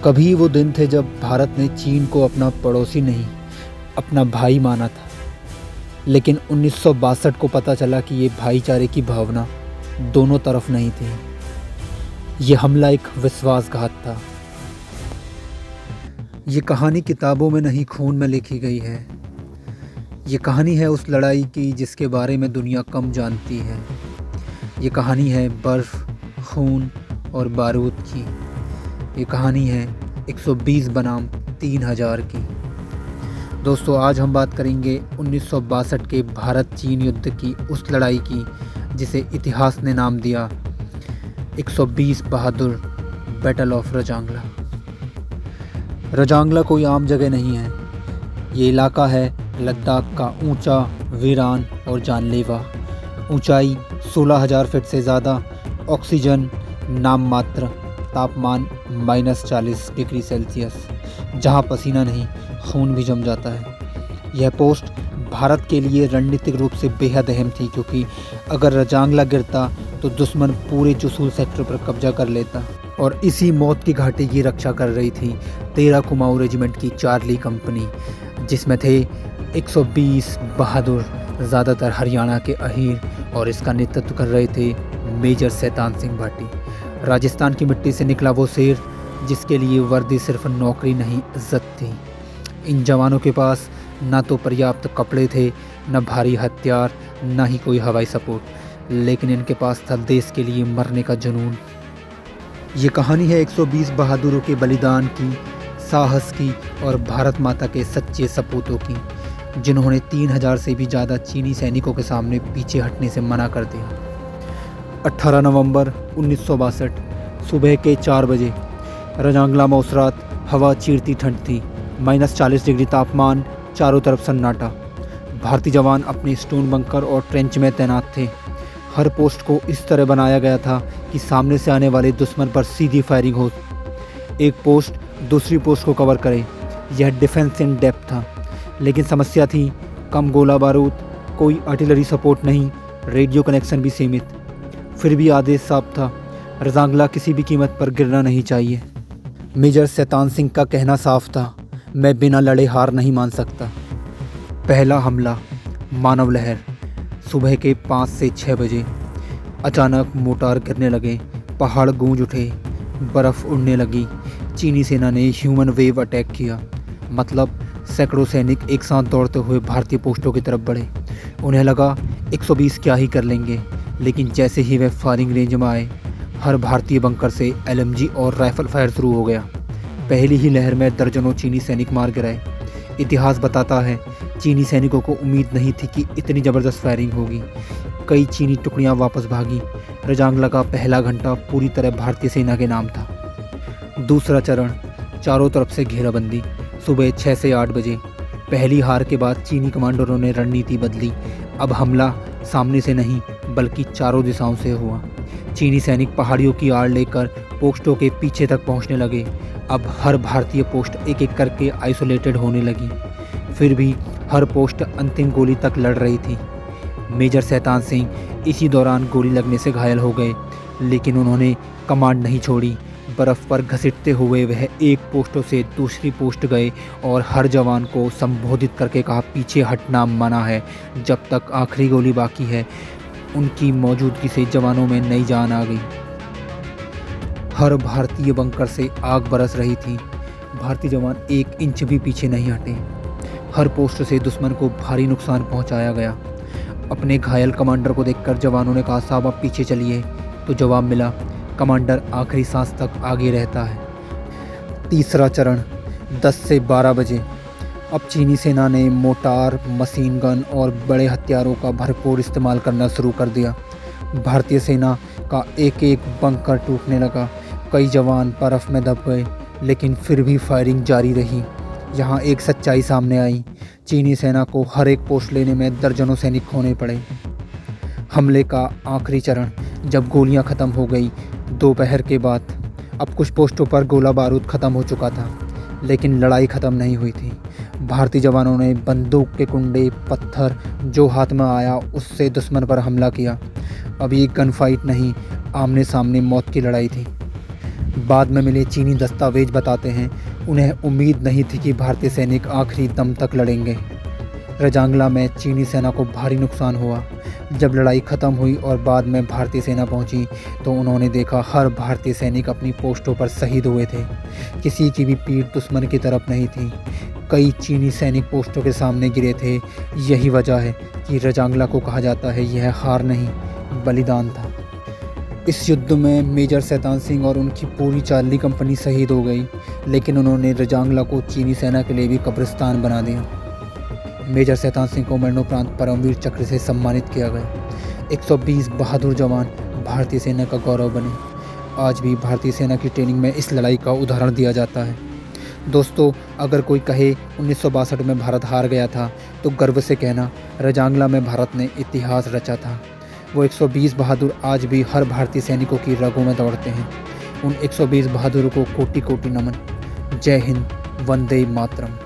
कभी वो दिन थे जब भारत ने चीन को अपना पड़ोसी नहीं, अपना भाई माना था। लेकिन 1962 को पता चला कि ये भाईचारे की भावना दोनों तरफ नहीं थी। ये हमला एक विश्वासघात था। ये कहानी किताबों में नहीं, खून में लिखी गई है। ये कहानी है उस लड़ाई की जिसके बारे में दुनिया कम जानती है। ये कहानी है बर्फ़, खून और बारूद की। ये कहानी है 120 बनाम 3000 की। दोस्तों, आज हम बात करेंगे 1962 के भारत चीन युद्ध की, उस लड़ाई की जिसे इतिहास ने नाम दिया 120 बहादुर, बैटल ऑफ रजांगला। रजांगला कोई आम जगह नहीं है। ये इलाका है लद्दाख का ऊंचा, वीरान और जानलेवा। ऊंचाई 16,000 फीट से ज़्यादा, ऑक्सीजन नाम मात्र, तापमान -40 डिग्री सेल्सियस, जहां पसीना नहीं खून भी जम जाता है। यह पोस्ट भारत के लिए रणनीतिक रूप से बेहद अहम थी, क्योंकि अगर रजांगला गिरता तो दुश्मन पूरे चुशूल सेक्टर पर कब्जा कर लेता। और इसी मौत की घाटी की रक्षा कर रही थी 13 कुमाऊं रेजिमेंट की चार्ली कंपनी, जिसमें थे 120 बहादुर, ज़्यादातर हरियाणा के अहीर, और इसका नेतृत्व कर रहे थे मेजर शैतान सिंह भाटी। राजस्थान की मिट्टी से निकला वो शेर जिसके लिए वर्दी सिर्फ नौकरी नहीं, इज्जत थी। इन जवानों के पास ना तो पर्याप्त कपड़े थे, न भारी हथियार, ना ही कोई हवाई सपोर्ट, लेकिन इनके पास था देश के लिए मरने का जुनून। ये कहानी है 120 बहादुरों के बलिदान की, साहस की और भारत माता के सच्चे सपूतों की, जिन्होंने 3000 से भी ज़्यादा चीनी सैनिकों के सामने पीछे हटने से मना कर दिया। 18 नवंबर 1962 सुबह के 4 बजे रजांगला में उस रात हवा चीरती ठंड थी, -40 डिग्री तापमान, चारों तरफ सन्नाटा। भारतीय जवान अपने स्टोन बंकर और ट्रेंच में तैनात थे। हर पोस्ट को इस तरह बनाया गया था कि सामने से आने वाले दुश्मन पर सीधी फायरिंग हो, एक पोस्ट दूसरी पोस्ट को कवर करे। यह डिफेंस इन डेप्थ था। लेकिन समस्या थी कम गोला बारूद, कोई आर्टिलरी सपोर्ट नहीं, रेडियो कनेक्शन भी सीमित। फिर भी आदेश साफ था, रजांगला किसी भी कीमत पर गिरना नहीं चाहिए। मेजर शैतान सिंह का कहना साफ था, मैं बिना लड़े हार नहीं मान सकता। पहला हमला, मानव लहर। सुबह के 5 से 6 बजे अचानक मोटार गिरने लगे, पहाड़ गूंज उठे, बर्फ़ उड़ने लगी। चीनी सेना ने ह्यूमन वेव अटैक किया। मतलब सैकड़ों सैनिक एक साथ दौड़ते हुए भारतीय पोस्टों की तरफ बढ़े। उन्हें लगा 120 क्या ही कर लेंगे, लेकिन जैसे ही वे फायरिंग रेंज में आए, हर भारतीय बंकर से एलएमजी और राइफल फायर शुरू हो गया। पहली ही लहर में दर्जनों चीनी सैनिक मार गिराए। इतिहास बताता है, चीनी सैनिकों को उम्मीद नहीं थी कि इतनी ज़बरदस्त फायरिंग होगी। कई चीनी टुकड़ियां वापस भागी। रजांगला का पहला घंटा पूरी तरह भारतीय सेना के नाम था। दूसरा चरण, चारों तरफ से घेराबंदी। सुबह 6 से 8 बजे पहली हार के बाद चीनी कमांडरों ने रणनीति बदली। अब हमला सामने से नहीं, बल्कि चारों दिशाओं से हुआ। चीनी सैनिक पहाड़ियों की आड़ लेकर पोस्टों के पीछे तक पहुंचने लगे। अब हर भारतीय पोस्ट एक एक करके आइसोलेटेड होने लगी। फिर भी हर पोस्ट अंतिम गोली तक लड़ रही थी। मेजर शैतान सिंह इसी दौरान गोली लगने से घायल हो गए, लेकिन उन्होंने कमांड नहीं छोड़ी। बर्फ़ पर घसीटते हुए वह एक पोस्टों से दूसरी पोस्ट गए और हर जवान को संबोधित करके कहा, पीछे हटना मना है, जब तक आखिरी गोली बाकी है। उनकी मौजूदगी से जवानों में नई जान आ गई। हर भारतीय बंकर से आग बरस रही थी। भारतीय जवान 1 इंच भी पीछे नहीं हटे। हर पोस्ट से दुश्मन को भारी नुकसान पहुंचाया गया। अपने घायल कमांडर को देखकर जवानों ने कहा, साहब आप पीछे चलिए। तो जवाब मिला, कमांडर आखिरी सांस तक आगे रहता है। तीसरा चरण, 10 से 12 बजे अब चीनी सेना ने मोटार, मशीन गन और बड़े हथियारों का भरपूर इस्तेमाल करना शुरू कर दिया। भारतीय सेना का एक एक बंकर टूटने लगा। कई जवान बर्फ़ में दब गए, लेकिन फिर भी फायरिंग जारी रही। यहाँ एक सच्चाई सामने आई, चीनी सेना को हर एक पोस्ट लेने में दर्जनों सैनिक खोने पड़े। हमले का आखिरी चरण, जब गोलियां ख़त्म हो गई, दोपहर के बाद। अब कुछ पोस्टों पर गोला बारूद ख़त्म हो चुका था, लेकिन लड़ाई ख़त्म नहीं हुई थी। भारतीय जवानों ने बंदूक के कुंडे, पत्थर जो हाथ में आया उससे दुश्मन पर हमला किया। अब ये गन फाइट नहीं, आमने सामने मौत की लड़ाई थी। बाद में मिले चीनी दस्तावेज बताते हैं उन्हें उम्मीद नहीं थी कि भारतीय सैनिक आखिरी दम तक लड़ेंगे। रजांगला में चीनी सेना को भारी नुकसान हुआ। जब लड़ाई ख़त्म हुई और बाद में भारतीय सेना पहुंची तो उन्होंने देखा हर भारतीय सैनिक अपनी पोस्टों पर शहीद हुए थे। किसी की भी पीठ दुश्मन की तरफ नहीं थी। कई चीनी सैनिक पोस्टों के सामने गिरे थे। यही वजह है कि रजांगला को कहा जाता है यह हार नहीं बलिदान था। इस युद्ध में मेजर शैतान सिंह और उनकी पूरी चार्ली कंपनी शहीद हो गई, लेकिन उन्होंने रजांगला को चीनी सेना के लिए भी कब्रिस्तान बना दिया। मेजर शैतान सिंह को मरणोपरांत परमवीर चक्र से सम्मानित किया गया। 120 बहादुर जवान भारतीय सेना का गौरव बने। आज भी भारतीय सेना की ट्रेनिंग में इस लड़ाई का उदाहरण दिया जाता है। दोस्तों, अगर कोई कहे 1962 में भारत हार गया था तो गर्व से कहना रजांगला में भारत ने इतिहास रचा था। वो 120 बहादुर आज भी हर भारतीय सैनिकों की रगों में दौड़ते हैं। उन 120 बहादुरों को कोटि कोटि नमन। जय हिंद, वंदे मातरम।